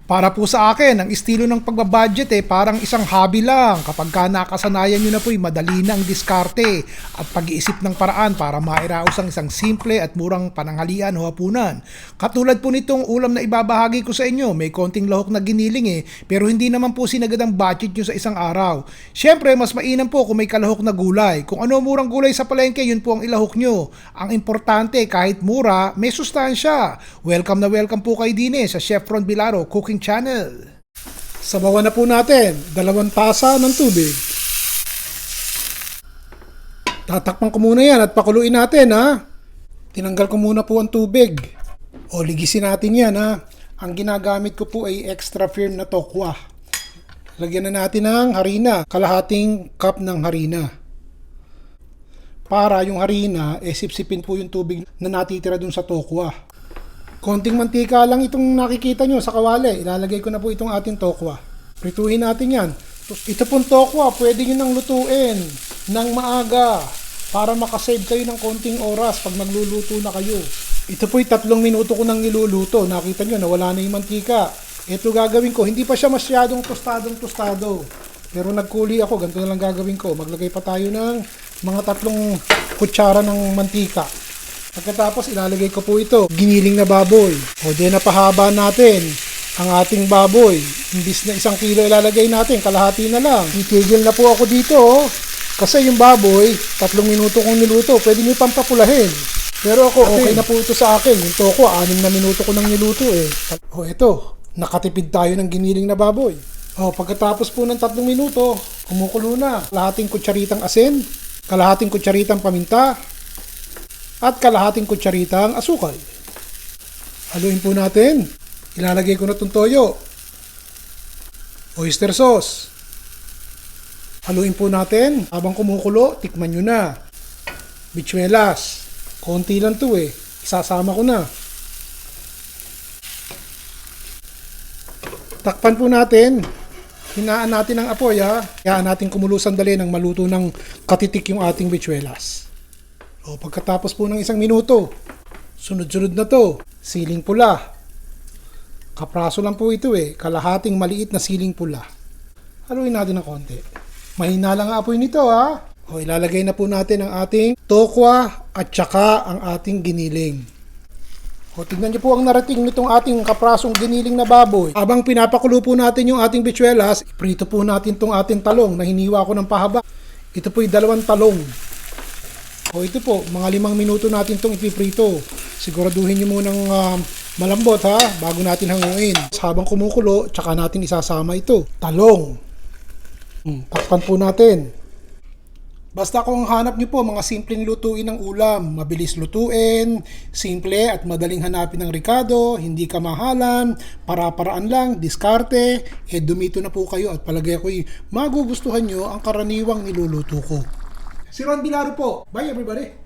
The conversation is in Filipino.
Para po sa akin, ang estilo ng pagbabudget parang isang hobby lang. Kapag ka nakasanayan nyo na po, madali na ang diskarte at pag-iisip ng paraan para mairaos ang isang simple at murang pananghalian o hapunan. Katulad po nitong ulam na ibabahagi ko sa inyo, may konting lahok na giniling pero hindi naman po sinagad ang budget nyo sa isang araw. Siyempre, mas mainam po kung may kalahok na gulay. Kung ano murang gulay sa palengke, yun po ang ilahok nyo. Ang importante, kahit mura, may sustansya. Welcome na welcome po kayo din sa Chef Ron Bilaro Cooking Channel. Sabawan na po natin 2 tasa ng tubig. Tatakpan ko muna yan at pakuluin natin ha. Tinanggal ko muna po ang tubig. O ligisin natin yan ha. Ang ginagamit ko po ay extra firm na tokwa. Lagyan na natin ng harina. Kalahating cup ng harina. Para yung harina, sipsipin po yung tubig na natitira dun sa tokwa. Konting mantika lang itong nakikita nyo sa kawali. Ilalagay ko na po itong ating tokwa. Prituhin natin yan. Ito pong tokwa, pwede nyo nang lutuin ng maaga para makasave kayo ng konting oras pag magluluto na kayo. Ito po'y 3 minuto ko nang niluluto. Nakita nyo, nawala na yung mantika. Ito gagawin ko. Hindi pa siya masyadong tostado. Pero nagkuli ako. Ganito na lang gagawin ko. Maglagay pa tayo ng mga 3 kutsara ng mantika. Pagkatapos ilalagay ko po ito, giniling na baboy. O di napahaba natin ang ating baboy. Imbis na 1 kilo ilalagay natin, kalahati na lang. Itigil na po ako dito kasi yung baboy, 3 minuto kong niluto. Pwede nyo pampapulahin. Pero ako, okay na po ito sa akin. Yung toko, 6 na minuto ko nang niluto O ito, nakatipid tayo ng giniling na baboy. O pagkatapos po ng 3 minuto, kumukulo na. Kalahating kutsaritang asin, kalahating kutsaritang paminta, at kalahating kutsaritang asukal. Haluin po natin. Ilalagay ko na itong toyo. Oyster sauce. Haluin po natin. Habang kumukulo, tikman nyo na. Bichuelas. Konti lang to Isasama ko na. Takpan po natin. Hinaan natin ang apoy Hayaan natin kumulo sandali nang maluto ng katitik yung ating bichuelas. O pagkatapos po ng 1 minuto, sunod-sunod na to, siling pula. Kapraso lang po ito kalahating maliit na siling pula. Haluin natin ng konti. Mahina lang ang apoy nito O ilalagay na po natin ang ating tokwa at saka ang ating giniling. O tignan niyo po ang narating nitong ating kaprasong giniling na baboy. Habang pinapakulo po natin yung ating bichuelas, iprito po natin tong ating talong na hiniwa ko ng pahaba. Ito po'y 2 talong. O ito po, mga 5 minuto natin itong ipiprito. Siguraduhin nyo munang malambot bago natin hanguin. Habang kumukulo, tsaka natin isasama ito. Talong. Takpan po natin. Basta kung hanap nyo po mga simpleng lutuin ng ulam, mabilis lutuin, simple at madaling hanapin ng rekado, hindi kamahalan, para-paraan lang, diskarte, dumito na po kayo at palagay ako'y magugustuhan nyo ang karaniwang niluluto ko. Si Ron Bilaro po. Bye everybody!